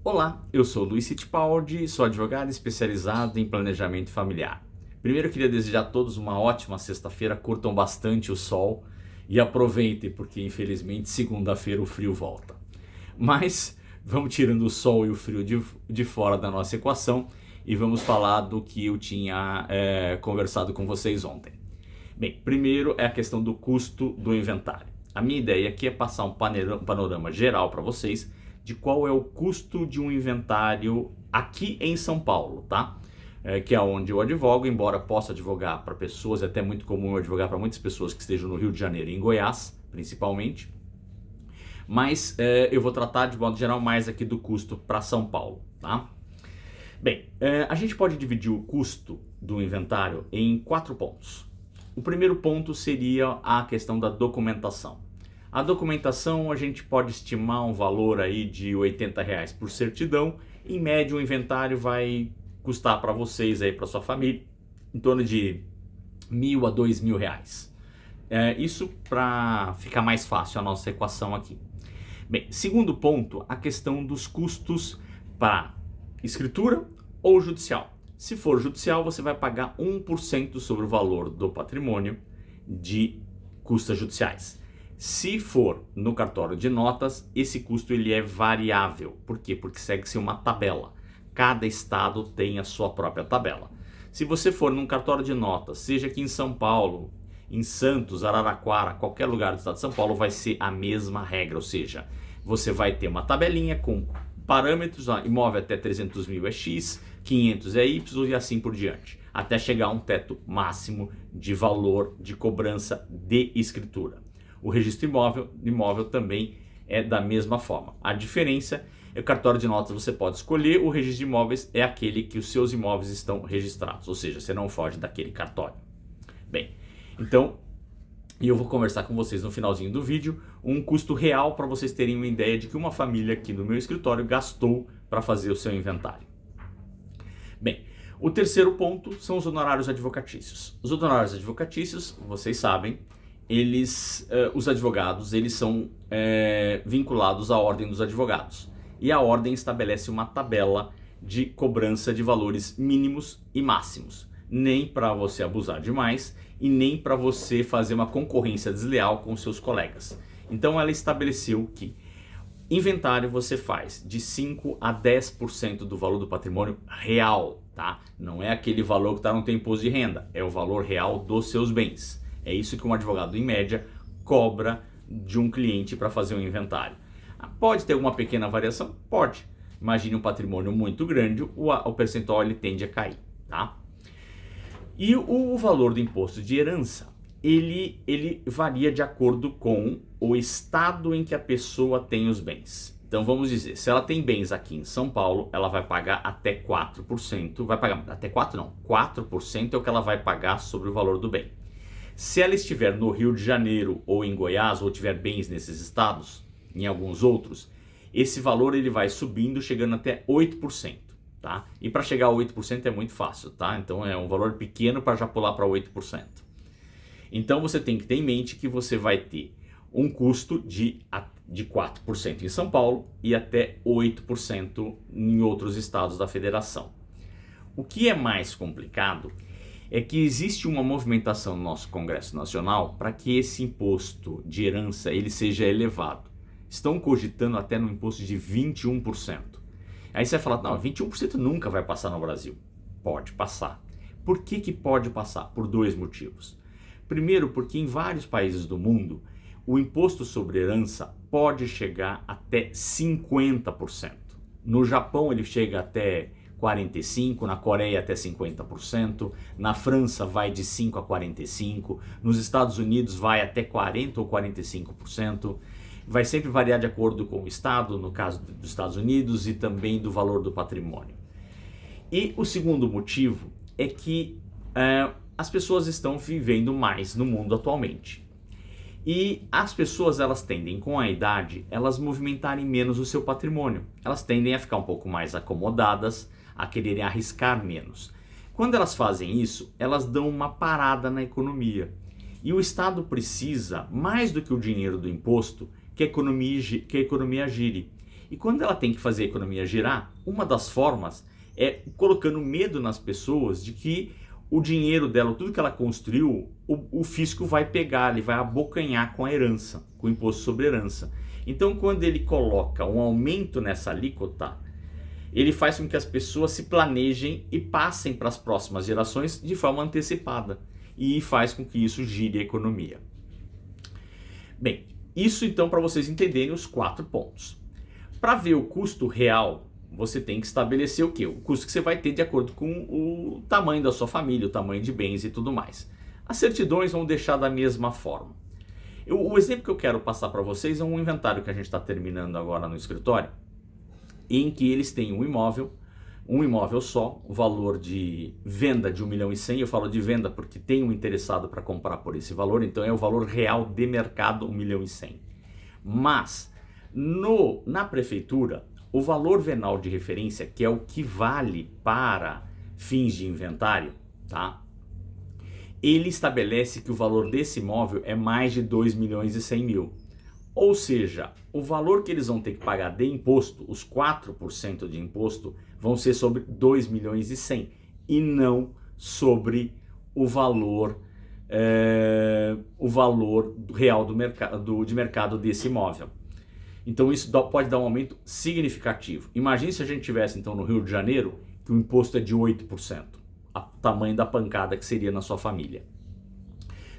Olá, eu sou Luiz Fittipaldi, sou advogado especializado em planejamento familiar. Primeiro eu queria desejar a todos uma ótima sexta-feira, curtam bastante o sol e aproveitem, porque infelizmente segunda-feira o frio volta. Mas vamos tirando o sol e o frio de fora da nossa equação e vamos falar do que eu tinha conversado com vocês ontem. Bem, primeiro é a questão do custo do inventário. A minha ideia aqui é passar um panorama geral para vocês de qual é o custo de um inventário aqui em São Paulo, tá? Que é onde eu advogo, embora possa advogar para pessoas, é até muito comum eu advogar para muitas pessoas que estejam no Rio de Janeiro e em Goiás, principalmente. Mas eu vou tratar de modo geral mais aqui do custo para São Paulo, tá? Bem, a gente pode dividir o custo do inventário em 4 pontos. O primeiro ponto seria a questão da documentação. A documentação a gente pode estimar um valor aí de R$80 por certidão. Em média o inventário vai custar para vocês aí, para sua família, em torno de R$1.000 a R$2.000. Isso para ficar mais fácil a nossa equação aqui. Bem, segundo ponto, a questão dos custos para escritura ou judicial. Se for judicial, você vai pagar 1% sobre o valor do patrimônio de custas judiciais. Se for no cartório de notas, esse custo ele é variável. Por quê? Porque segue-se uma tabela. Cada estado tem a sua própria tabela. Se você for num cartório de notas, seja aqui em São Paulo, em Santos, Araraquara, qualquer lugar do estado de São Paulo, vai ser a mesma regra. Ou seja, você vai ter uma tabelinha com parâmetros, imóvel até 300 mil é X, 500 é Y e assim por diante, até chegar a um teto máximo de valor de cobrança de escritura. O registro imóvel também é da mesma forma. A diferença é que o cartório de notas você pode escolher, o registro de imóveis é aquele que os seus imóveis estão registrados, ou seja, você não foge daquele cartório. Bem, então, eu vou conversar com vocês no finalzinho do vídeo um custo real para vocês terem uma ideia de que uma família aqui no meu escritório gastou para fazer o seu inventário. Bem, o terceiro ponto são os honorários advocatícios. Os honorários advocatícios, vocês sabem, os advogados eles são vinculados à Ordem dos Advogados. E a Ordem estabelece uma tabela de cobrança de valores mínimos e máximos. Nem para você abusar demais e nem para você fazer uma concorrência desleal com seus colegas. Então ela estabeleceu que inventário você faz de 5 a 10% do valor do patrimônio real, tá? Não é aquele valor que está no teu imposto de renda, é o valor real dos seus bens. É isso que um advogado, em média, cobra de um cliente para fazer um inventário. Pode ter alguma pequena variação? Pode. Imagine um patrimônio muito grande, o percentual ele tende a cair, tá? E o valor do imposto de herança, ele varia de acordo com o estado em que a pessoa tem os bens. Então vamos dizer, se ela tem bens aqui em São Paulo, ela vai pagar até 4%, vai pagar até 4 não, 4% é o que ela vai pagar sobre o valor do bem. Se ela estiver no Rio de Janeiro ou em Goiás, ou tiver bens nesses estados, em alguns outros, esse valor ele vai subindo, chegando até 8%, tá? E para chegar a 8% é muito fácil, tá? Então é um valor pequeno para já pular para 8%. Então você tem que ter em mente que você vai ter um custo de 4% em São Paulo e até 8% em outros estados da federação. O que é mais complicado é que existe uma movimentação no nosso Congresso Nacional para que esse imposto de herança ele seja elevado. Estão cogitando até no imposto de 21%. Aí você vai falar, não, 21% nunca vai passar no Brasil. Pode passar. Por que pode passar? Por 2 motivos. Primeiro, porque em vários países do mundo, o imposto sobre herança pode chegar até 50%. No Japão ele chega até 45%, na Coreia até 50%, na França vai de 5% a 45%, nos Estados Unidos vai até 40% ou 45%, vai sempre variar de acordo com o estado, no caso dos Estados Unidos, e também do valor do patrimônio. E o segundo motivo é que as pessoas estão vivendo mais no mundo atualmente. E as pessoas, elas tendem, com a idade, elas movimentarem menos o seu patrimônio. Elas tendem a ficar um pouco mais acomodadas, a quererem arriscar menos. Quando elas fazem isso, elas dão uma parada na economia. E o Estado precisa, mais do que o dinheiro do imposto, que a economia gire. E quando ela tem que fazer a economia girar, uma das formas é colocando medo nas pessoas de que o dinheiro dela, tudo que ela construiu, o fisco vai pegar, ele vai abocanhar com a herança, com o imposto sobre herança. Então, quando ele coloca um aumento nessa alíquota, ele faz com que as pessoas se planejem e passem para as próximas gerações de forma antecipada. E faz com que isso gire a economia. Bem, isso então para vocês entenderem os 4 pontos. Para ver o custo real, você tem que estabelecer o quê? O custo que você vai ter de acordo com o tamanho da sua família, o tamanho de bens e tudo mais. As certidões vão deixar da mesma forma. O exemplo que eu quero passar para vocês é um inventário que a gente está terminando agora no escritório, em que eles têm um imóvel só, o valor de venda de 1,1 milhão. Eu falo de venda porque tem um interessado para comprar por esse valor, então é o valor real de mercado 1,1 milhão. Mas na prefeitura, o valor venal de referência, que é o que vale para fins de inventário, tá? Ele estabelece que o valor desse imóvel é mais de 2,1 milhões. Ou seja, o valor que eles vão ter que pagar de imposto, os 4% de imposto, vão ser sobre 2,1 milhões e não sobre o valor real de mercado desse imóvel. Então isso pode dar um aumento significativo. Imagine se a gente tivesse então no Rio de Janeiro, que o imposto é de 8%, o tamanho da pancada que seria na sua família.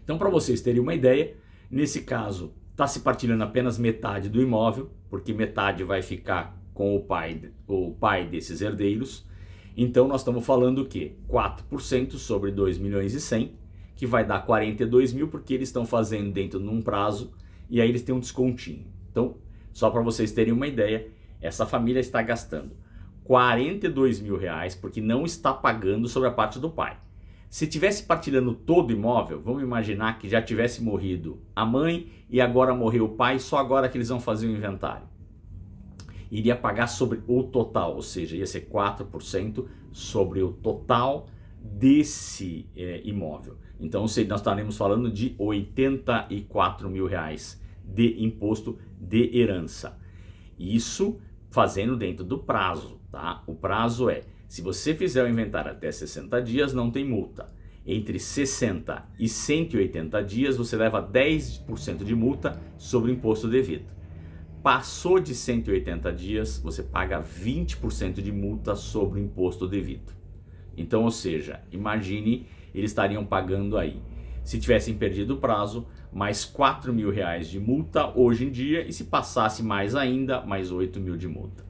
Então, para vocês terem uma ideia, nesse caso está se partilhando apenas metade do imóvel, porque metade vai ficar com o pai desses herdeiros. Então nós estamos falando o quê? 4% sobre 2,1 milhões, que vai dar 42 mil, porque eles estão fazendo dentro de um prazo e aí eles têm um descontinho. Então, só para vocês terem uma ideia, essa família está gastando 42 mil reais porque não está pagando sobre a parte do pai. Se tivesse partilhando todo o imóvel, vamos imaginar que já tivesse morrido a mãe e agora morreu o pai, só agora que eles vão fazer o inventário. Iria pagar sobre o total, ou seja, ia ser 4% sobre o total desse imóvel. Então, nós estaremos falando de 84 mil reais de imposto de herança. Isso fazendo dentro do prazo, tá? O prazo é, se você fizer o inventário até 60 dias, não tem multa. Entre 60 e 180 dias, você leva 10% de multa sobre o imposto devido. Passou de 180 dias, você paga 20% de multa sobre o imposto devido. Então, ou seja, imagine, eles estariam pagando aí, se tivessem perdido o prazo, mais 4 mil reais de multa hoje em dia, e se passasse mais ainda, mais 8 mil de multa.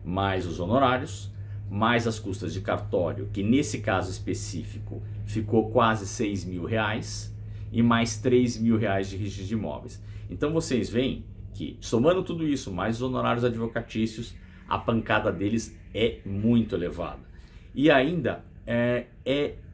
Mais os honorários, mais as custas de cartório, que nesse caso específico ficou quase 6 mil reais, e mais 3 mil reais de registro de imóveis. Então vocês veem que, somando tudo isso, mais os honorários advocatícios, a pancada deles é muito elevada. E ainda é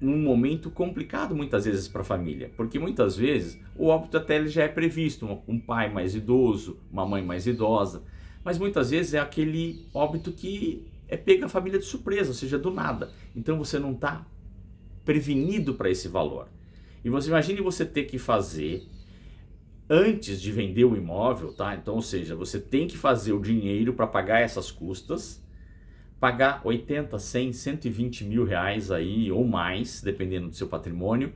um momento complicado muitas vezes para a família, porque muitas vezes o óbito até ele já é previsto, um pai mais idoso, uma mãe mais idosa, mas muitas vezes é aquele óbito que pega a família de surpresa, ou seja, do nada. Então você não está prevenido para esse valor. E você imagine você ter que fazer antes de vender o imóvel, tá? Então, ou seja, você tem que fazer o dinheiro para pagar essas custas, pagar 80, 100, 120 mil reais aí ou mais, dependendo do seu patrimônio,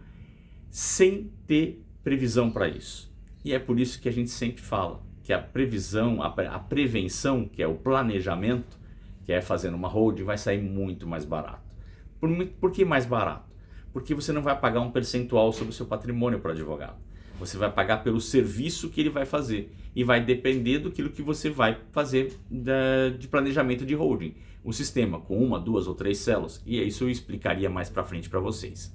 sem ter previsão para isso. E é por isso que a gente sempre fala que a previsão, a prevenção, que é o planejamento, que é fazendo uma holding, vai sair muito mais barato. Por que mais barato? Porque você não vai pagar um percentual sobre o seu patrimônio para o advogado. Você vai pagar pelo serviço que ele vai fazer e vai depender do que você vai fazer de planejamento de holding. O sistema com 1, 2 ou 3 células, e isso eu explicaria mais para frente para vocês.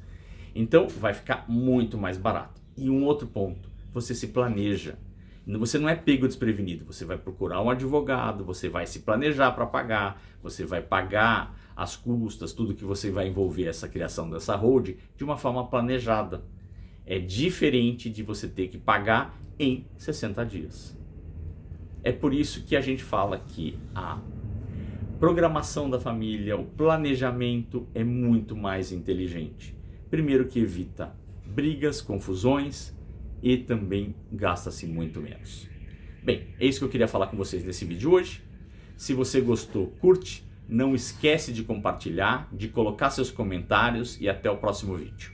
Então vai ficar muito mais barato. E um outro ponto, você se planeja. Você não é pego desprevenido, você vai procurar um advogado, você vai se planejar para pagar, você vai pagar as custas, tudo que você vai envolver essa criação dessa holding de uma forma planejada. É diferente de você ter que pagar em 60 dias. É por isso que a gente fala que a programação da família, o planejamento é muito mais inteligente. Primeiro que evita brigas, confusões e também gasta-se muito menos. Bem, é isso que eu queria falar com vocês nesse vídeo hoje. Se você gostou, curte. Não esquece de compartilhar, de colocar seus comentários e até o próximo vídeo.